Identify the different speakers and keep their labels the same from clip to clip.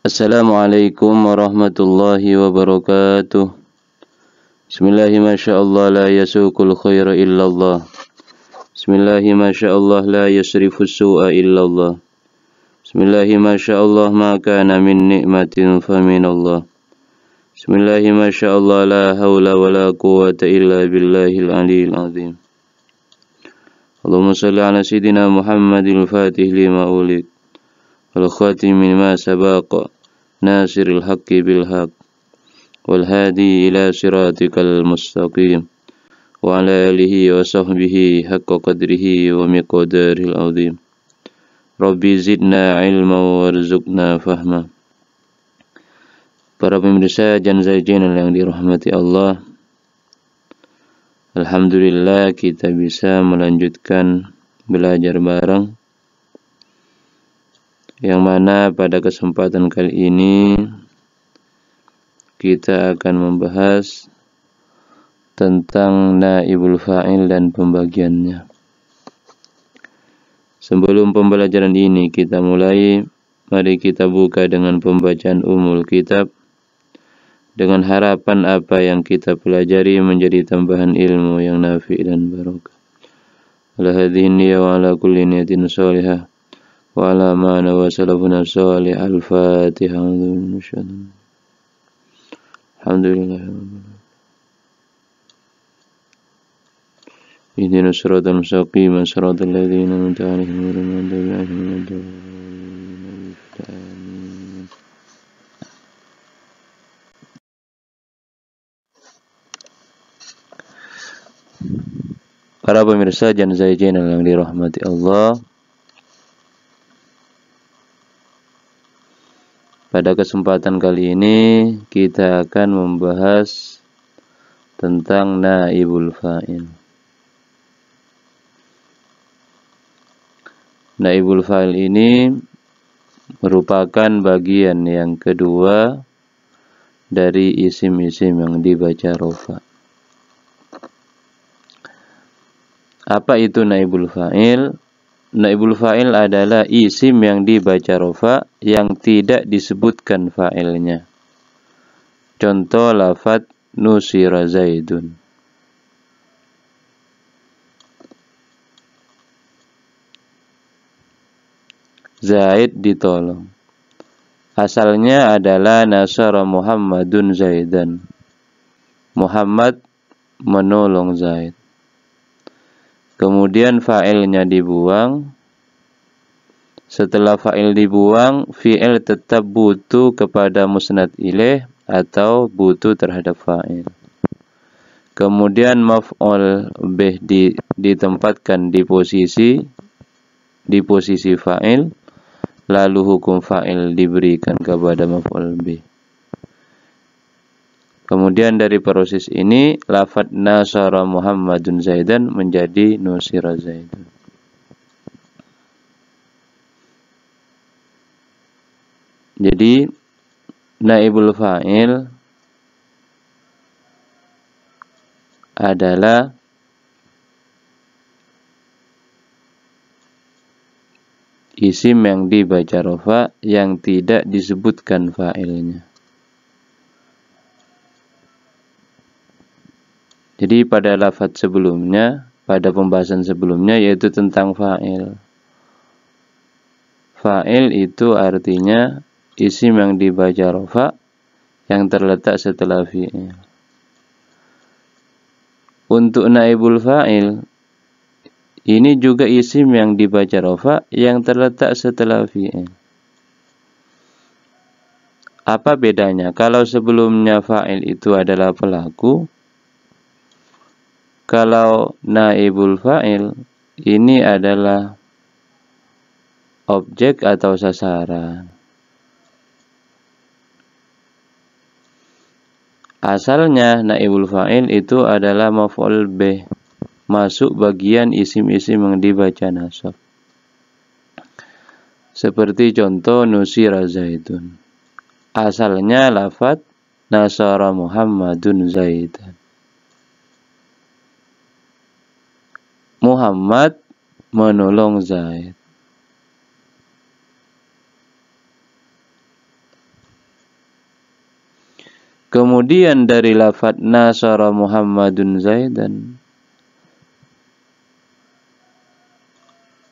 Speaker 1: Assalamualaikum warahmatullahi wabarakatuh. Bismillahi masyaallah la yasuqul khaira illallah. Bismillahi masyaallah la yasrifus su'a illallah. Bismillahi masyaallah ma kana min ni'matin faminallah. Bismillahi masyaallah la hawla wa la quwwata illa billahil aliyil azim. Allahumma salli ala sayyidina Muhammadil fatih lima ulik wal khatimi lima sabaqa nasiril haqqi bil haqq wal hadi ila siratikal mustaqim wa ala alihi wa sahbihi haqqa qadrihi wa miqdaril azim. Rabbi zidna ilma warzuqna fahma. Para pemirsa Janzai Channel yang dirahmati Allah, alhamdulillah kita bisa melanjutkan belajar bareng, yang mana pada kesempatan kali ini kita akan membahas tentang naibul fa'il dan pembagiannya. Sebelum pembelajaran ini kita mulai, mari kita buka dengan pembacaan umul kitab, dengan harapan apa yang kita pelajari menjadi tambahan ilmu yang nafi' dan barokah. Ala hadhihi niyya wa ala kulli niyatin shalihah wa ala ma nawa salafuna salih. Al-Fatihah. Alhamdulillah. Ihdinas siratal mustaqim, siratal ladzina an'amta 'alaihim ghairil maghdubi 'alaihim waladdallin. Para pemirsa Janzai Channel yang dirahmati Allah, pada kesempatan kali ini kita akan membahas tentang naibul fa'il. Naibul fa'il ini merupakan bagian yang kedua dari isim-isim yang dibaca rofa. Apa itu naibul fa'il? Naibul fa'il adalah isim yang dibaca rofa yang tidak disebutkan fa'ilnya. Contoh lafadz nusira zaidun. Zaid ditolong. Asalnya adalah nasara Muhammadun Zaidan. Muhammad menolong Zaid. Kemudian fa'ilnya dibuang. Setelah fa'il dibuang, fi'il tetap butuh kepada musnad ilaih atau butuh terhadap fa'il. Kemudian maf'ul bih ditempatkan di posisi fa'il, lalu hukum fa'il diberikan kepada maf'ul bih. Kemudian dari proses ini, lafadz nasara Muhammadun Zaidan menjadi nusira Zaidun. Jadi, naibul fa'il adalah isim yang dibaca rofa yang tidak disebutkan fa'ilnya. Jadi pada lafadz sebelumnya, pada pembahasan sebelumnya yaitu tentang fa'il. Fa'il itu artinya isim yang dibaca rofa yang terletak setelah fi'il. Untuk naibul fa'il, ini juga isim yang dibaca rofa yang terletak setelah fi'il. Apa bedanya? Kalau sebelumnya fa'il itu adalah pelaku, kalau naibul fa'il ini adalah objek atau sasaran. Asalnya naibul fa'il itu adalah maf'ul bih, masuk bagian isim-isim yang dibaca nasab. Seperti contoh nusira Zaidun. Asalnya lafadz nasara Muhammadun Zaidan. Muhammad menolong Zaid. Kemudian dari lafadz nasara Muhammadun Zaidan,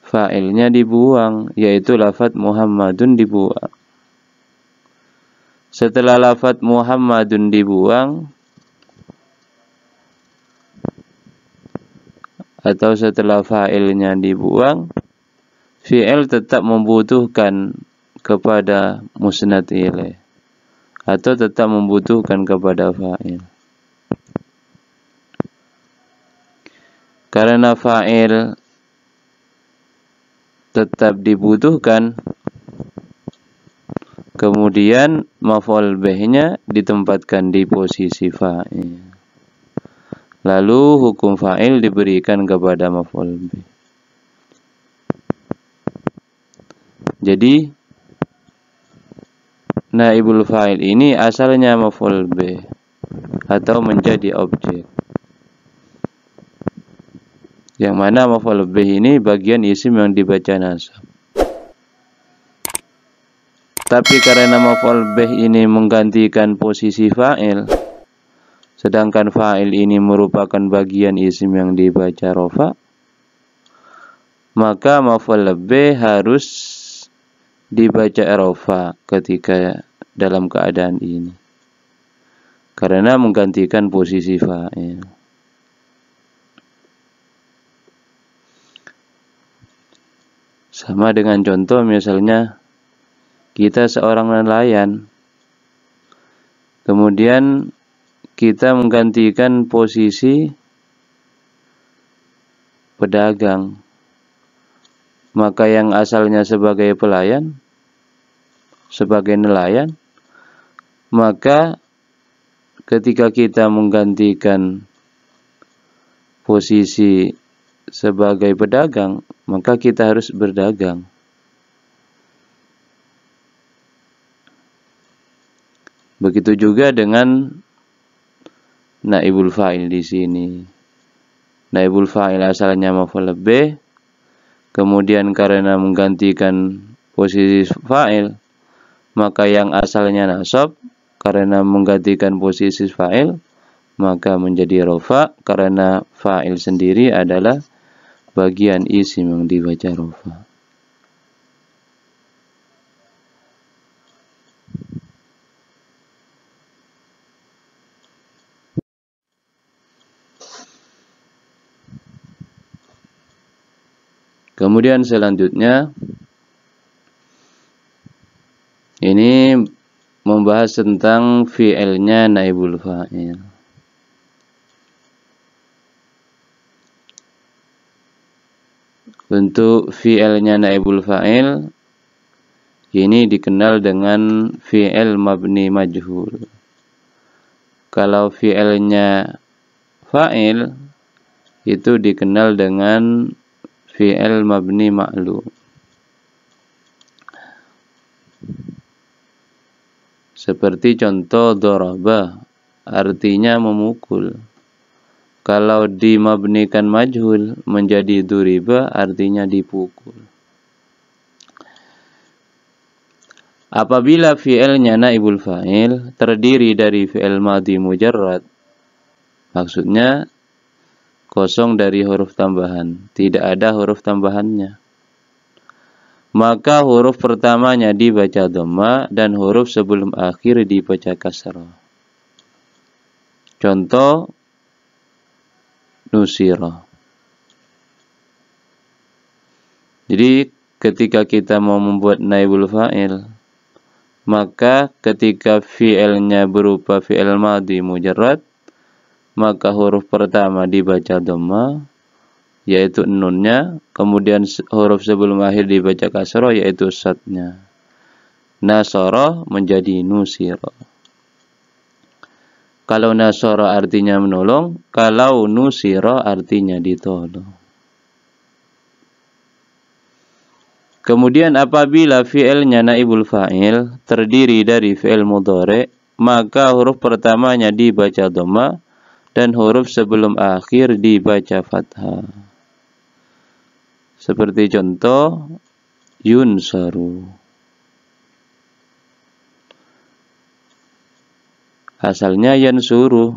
Speaker 1: fa'ilnya dibuang, yaitu lafadz Muhammadun dibuang. Setelah lafadz Muhammadun dibuang, atau setelah fa'ilnya dibuang, fi'il tetap membutuhkan kepada musnad ilaih, atau tetap membutuhkan kepada fa'il. Karena fa'il tetap dibutuhkan, kemudian maf'ul bih-nya ditempatkan di posisi fa'il. Lalu hukum fa'il diberikan kepada maf'ul bih. Jadi naibul fa'il ini asalnya maf'ul bih atau menjadi objek. Yang mana maf'ul bih ini bagian isim yang dibaca nasab. Tapi karena maf'ul bih ini menggantikan posisi fa'il, sedangkan fa'il ini merupakan bagian isim yang dibaca rofa, maka maf'ul bih harus dibaca rofa ketika dalam keadaan ini, karena menggantikan posisi fa'il. Sama dengan contoh misalnya kita seorang nelayan, kemudian kita menggantikan posisi pedagang, maka yang asalnya sebagai pelayan, sebagai nelayan, maka ketika kita menggantikan posisi sebagai pedagang, maka kita harus berdagang. Begitu juga dengan naibul fa'il di sini. Naibul fa'il asalnya maf'ul bih, kemudian karena menggantikan posisi fa'il, maka yang asalnya nasab karena menggantikan posisi fa'il, maka menjadi rofa karena fa'il sendiri adalah bagian isim yang dibaca rofa. Kemudian selanjutnya ini membahas tentang fi'ilnya naibul fa'il. Untuk fi'ilnya naibul fa'il ini dikenal dengan fi'il mabni majhul. Kalau fi'ilnya fa'il itu dikenal dengan fi'il mabni ma'lum. Seperti contoh doraba, artinya memukul. Kalau dimabnikan majhul menjadi duriba, artinya dipukul. Apabila fi'ilnya naibul fa'il terdiri dari fi'il madhi mujarrad, maksudnya kosong dari huruf tambahan, tidak ada huruf tambahannya, maka huruf pertamanya dibaca dhamma dan huruf sebelum akhir dibaca kasrah. Contoh nusira. Jadi ketika kita mau membuat naibul fa'il, maka ketika fi'ilnya berupa fi'il madhi mujarrad, maka huruf pertama dibaca dhamma, yaitu nunnya, kemudian huruf sebelum akhir dibaca kasrah, yaitu sadnya. Nasara menjadi nusira. Kalau nasara artinya menolong, kalau nusira artinya ditolong. Kemudian apabila fi'ilnya naibul fa'il terdiri dari fi'il mudhari', maka huruf pertamanya dibaca dhamma dan huruf sebelum akhir dibaca fathah. Seperti contoh yunsaru. asalnya yansuru.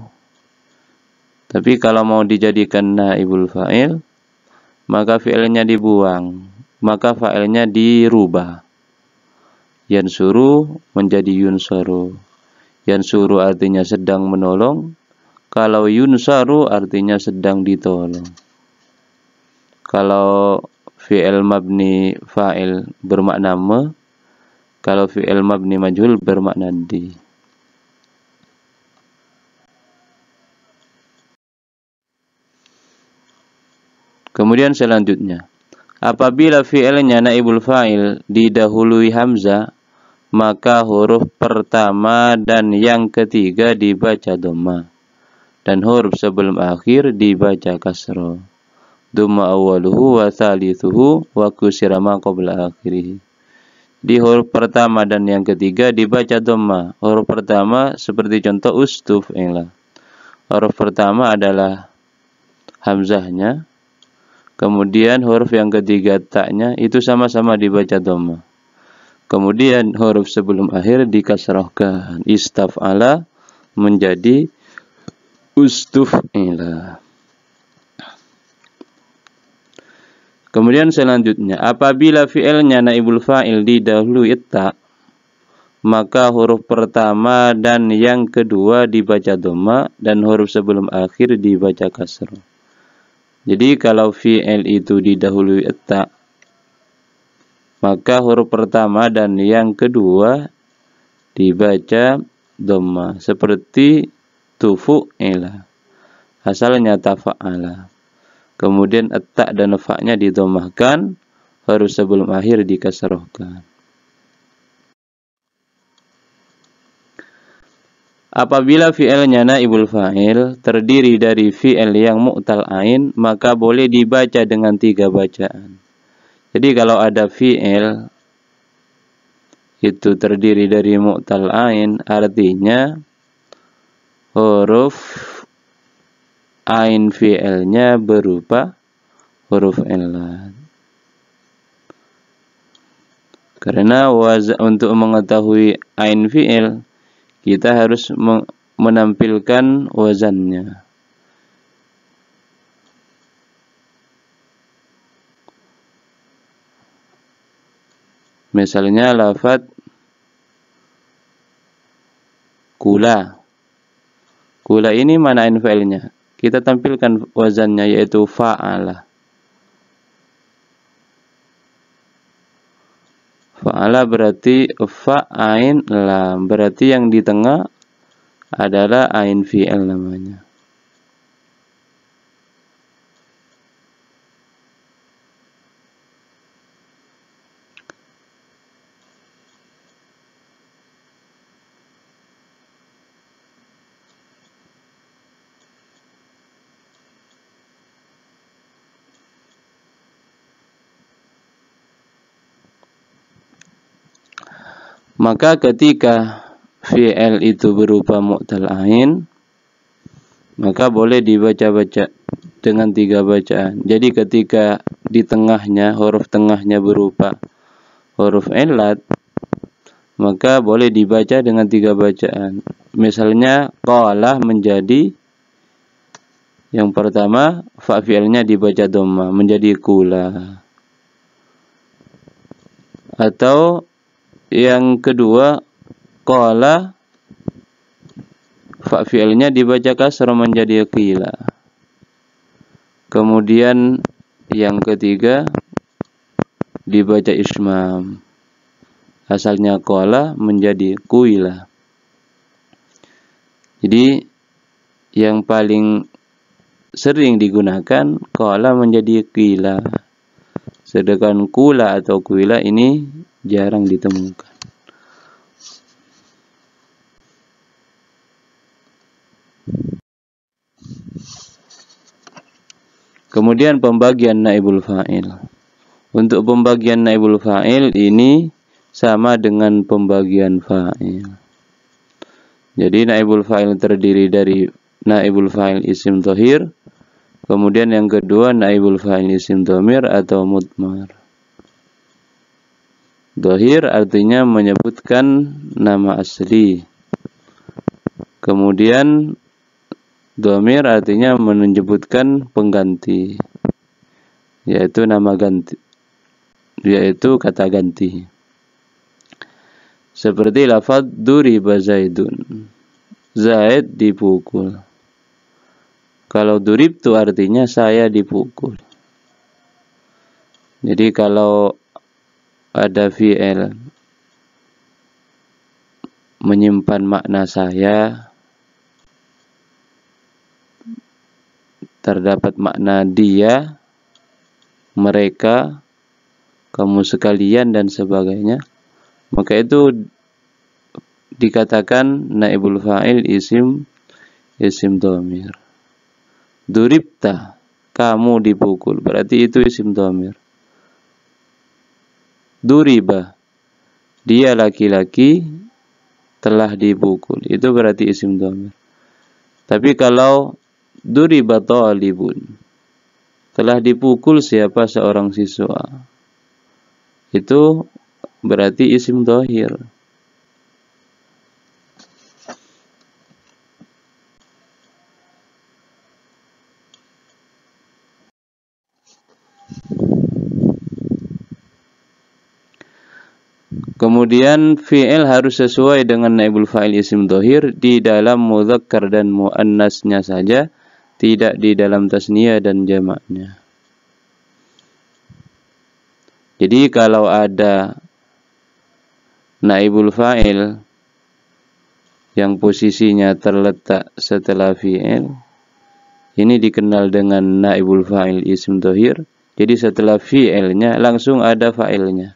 Speaker 1: Tapi kalau mau dijadikan naibul fa'il, maka fi'ilnya dibuang, maka fa'ilnya dirubah. Yansuru menjadi yunsaru. Yansuru artinya sedang menolong, kalau yunsaru artinya sedang ditolong. Kalau fi'il mabni fa'il bermakna me, kalau fi'il mabni majhul bermakna di. Kemudian selanjutnya, apabila fi'ilnya naibul fa'il didahului hamzah, maka huruf pertama dan yang ketiga dibaca dhamma, dan huruf sebelum akhir dibaca kasrah. Dhamma awwaluhu wa thalithuhu wa kusira ma qabla akhirih. Di huruf pertama dan yang ketiga dibaca dhamma. Huruf pertama seperti contoh ustuf'ila. Huruf pertama adalah hamzahnya. Kemudian huruf yang ketiga ta'nya itu sama-sama dibaca dhamma. Kemudian huruf sebelum akhir dikasrahkan. Istaf'ala menjadi ustuf'ila. Kemudian selanjutnya, apabila fi'ilnya naibul fa'il didahului ta, maka huruf pertama dan yang kedua dibaca dhamma dan huruf sebelum akhir dibaca kasrah. Jadi kalau fi'il itu didahului ta, maka huruf pertama dan yang kedua dibaca dhamma seperti tufu'ila, asalnya tafa'ala. Kemudian ta dan fa-nya didhammahkan, huruf sebelum akhir dikasrahkan. Apabila fi'ilnya naibul fa'il terdiri dari fi'il yang mu'tal ain, maka boleh dibaca dengan 3 bacaan. Jadi kalau ada fi'il itu terdiri dari mu'tal ain, artinya huruf ain fi'ilnya berupa huruf illat. Karena untuk mengetahui ain fi'il, kita harus menampilkan wazannya. Misalnya lafaz kula. Kula ini mana ain fi'ilnya? Kita tampilkan wazannya yaitu fa'ala. Fa'ala berarti fa ain lam, berarti yang di tengah adalah ain fi'il namanya. Maka ketika fi'il itu berupa mu'tal ain, maka boleh dibaca-baca dengan 3 bacaan. Jadi ketika di tengahnya, huruf tengahnya berupa huruf illat, maka boleh dibaca dengan 3 bacaan. Misalnya qala menjadi yang pertama, fa fi'ilnya dibaca dhamma menjadi kula. Atau yang kedua, qala fa fi'ilnya dibaca kasrah menjadi qila. Kemudian yang ketiga dibaca ismam. Asalnya qala menjadi kuila. Jadi yang paling sering digunakan qala menjadi qila. Sedangkan kula atau kuila ini jarang ditemukan. Kemudian pembagian naibul fa'il. Untuk pembagian naibul fa'il ini sama dengan pembagian fa'il. Jadi naibul fa'il terdiri dari naibul fa'il isim dhahir, kemudian yang kedua naibul fa'il isim dhamir atau mudmar. Dhahir artinya menyebutkan nama asli. Kemudian dhamir artinya menyebutkan pengganti, yaitu nama ganti, yaitu kata ganti. Seperti lafaz duriba Zaidun, Zaid dipukul. Kalau duribtu artinya saya dipukul. Jadi kalau ada fi'il menyimpan makna saya, terdapat makna dia, mereka, kamu sekalian dan sebagainya, maka itu dikatakan naibul fa'il isim dhamir. Duribta, kamu dipukul, berarti itu isim dhamir. Duriba, dia laki-laki telah dipukul, itu berarti isim dhamir. Tapi kalau duriba talibun, telah dipukul siapa seorang siswa, itu berarti isim dhahir. Kemudian fi'il harus sesuai dengan naibul fa'il isim dhahir di dalam mudzakkar dan muannasnya saja, tidak di dalam tasniyah dan jamaknya. Jadi kalau ada naibul fa'il yang posisinya terletak setelah fi'il, ini dikenal dengan naibul fa'il isim dhahir. Jadi setelah fi'ilnya langsung ada fa'ilnya.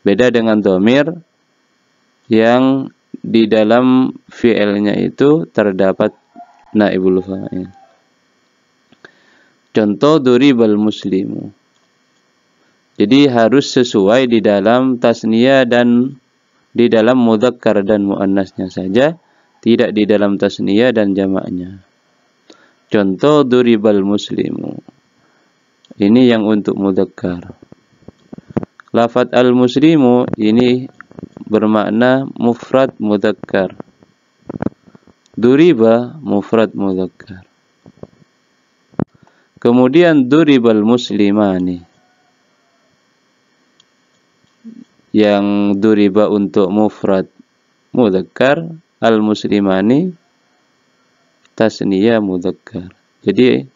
Speaker 1: Beda dengan dhamir yang di dalam fi'ilnya itu terdapat naibul fa'il. Contoh duribal muslimu. Jadi harus sesuai di dalam tasniyah dan di dalam mudzakkar dan muannasnya saja, tidak di dalam tasniyah dan jamaknya. Contoh duribal muslimu. Ini yang untuk mudzakkar. Lafaz al-muslimu ini bermakna mufrad mudzakkar. Duriba mufrad mudzakkar. Kemudian duribal muslimani. Yang duriba untuk mufrad mudzakkar, al-muslimani tasniyah mudzakkar. Jadi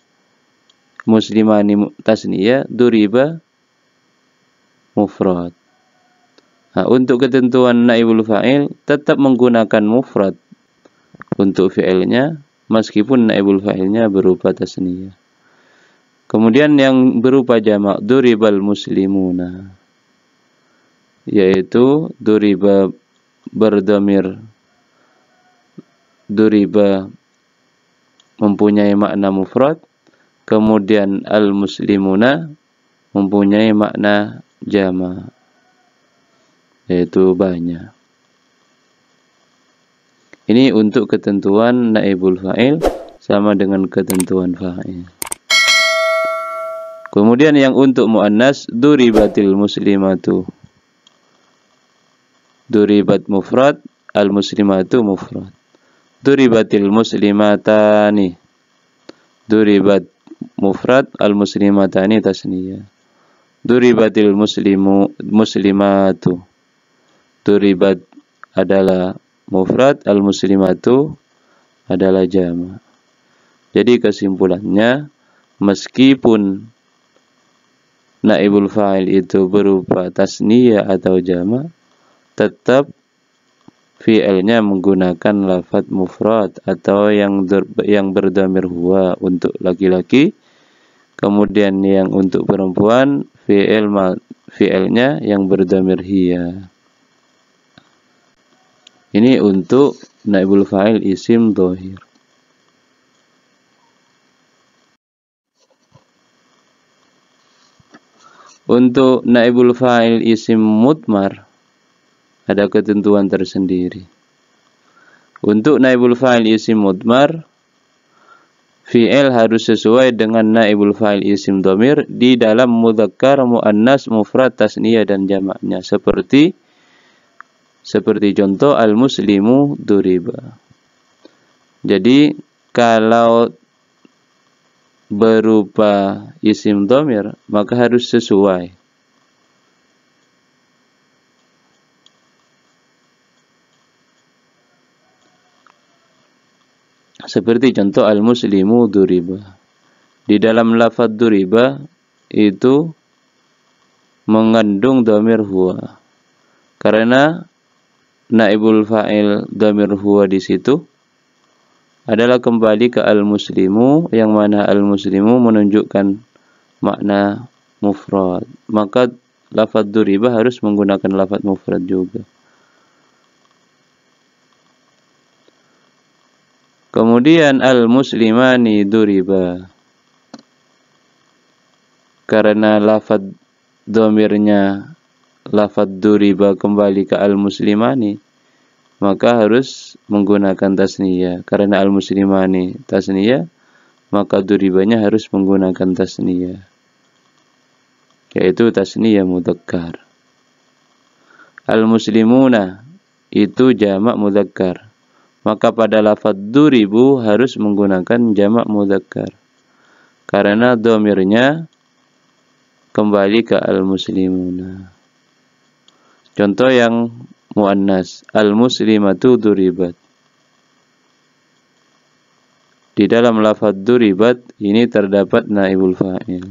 Speaker 1: muslimani tasniyah, duriba mufrad. Nah, untuk ketentuan naibul fa'il tetap menggunakan mufrad untuk fi'ilnya meskipun naibul fa'ilnya berupa tasniyah. Kemudian yang berupa jamak, duribal muslimuna, yaitu duriba berdhamir, duriba mempunyai makna mufrad, kemudian al-muslimuna mempunyai makna jama, yaitu banyak. Ini untuk ketentuan naibul fa'il sama dengan ketentuan fa'il. Kemudian yang untuk muannas, duribatil muslimatu. Duribat mufrad, al muslimatu mufrad. Duribatil muslimatani. Duribat mufrad, al muslimatani tasniyah. Duribatil muslimatu. Duribat adalah mufrad, al muslimatu adalah jama'. Jadi kesimpulannya, meskipun naibul fa'il itu berupa tasniyah atau jama', tetap fi'ilnya menggunakan lafaz mufrad atau yang berdhamir huwa untuk laki-laki. Kemudian yang untuk perempuan fi'ilnya yang berdhamir hiya. Ini untuk naibul fa'il isim dhahir. Untuk naibul fa'il isim mudmar ada ketentuan tersendiri. Untuk naibul fa'il isim mudmar, fi'il harus sesuai dengan naibul fa'il isim dhamir di dalam mudzakkar, muannas, mufrad, tasniyah dan jamaknya. Seperti Seperti contoh al-muslimu duriba. Jadi kalau berupa isim dhamir maka harus sesuai. Seperti contoh al-muslimu duriba. Di dalam lafadz duriba itu mengandung dhamir huwa. Karena naibul fa'il dhamir huwa di situ adalah kembali ke al-muslimu, yang mana al-muslimu menunjukkan makna mufrad. Maka lafadz duriba harus menggunakan lafadz mufrad juga. Kemudian al-muslimani duriba. Karena lafadz dhamirnya lafadz duriba kembali ke al-muslimani, maka harus menggunakan tasniyah. Karena al-muslimani tasniyah, maka duribanya harus menggunakan tasniyah, yaitu tasniyah mudzakkar. Al-muslimuna itu jamak mudzakkar, maka pada lafadz duribu harus menggunakan jamak mudzakkar. Karena dhamirnya kembali ke al-muslimuna. Contoh yang muannas, al-muslimatu duribat. Di dalam lafadz duribat ini terdapat naibul fa'il.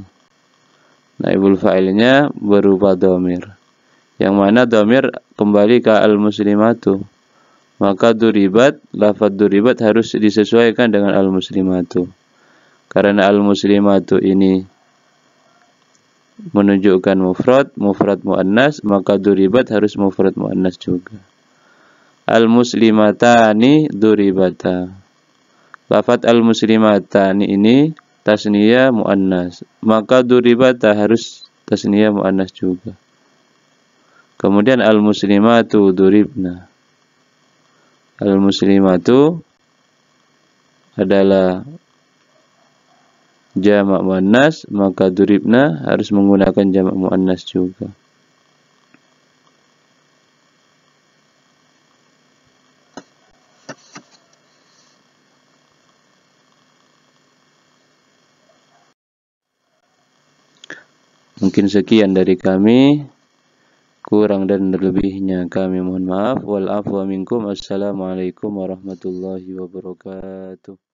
Speaker 1: Naibul fa'ilnya berupa dhamir, yang mana dhamir kembali ke al-muslimatu. Maka duribat, lafadz duribat harus disesuaikan dengan al-muslimatu. Karena al-muslimatu ini menunjukkan mufrad muannas, maka duribat harus mufrad muannas juga. Al-muslimatani duribata. Lafadz al-muslimatani ini tasniyah muannas, maka duribata harus tasniyah muannas juga. Kemudian al-muslimatu duribna. Al-muslimatu adalah jamak muannas, maka duribna harus menggunakan jamak muannas juga. Mungkin sekian dari kami, kurang dan lebihnya kami mohon maaf. Wal afwa minkum. Assalamualaikum warahmatullahi wabarakatuh.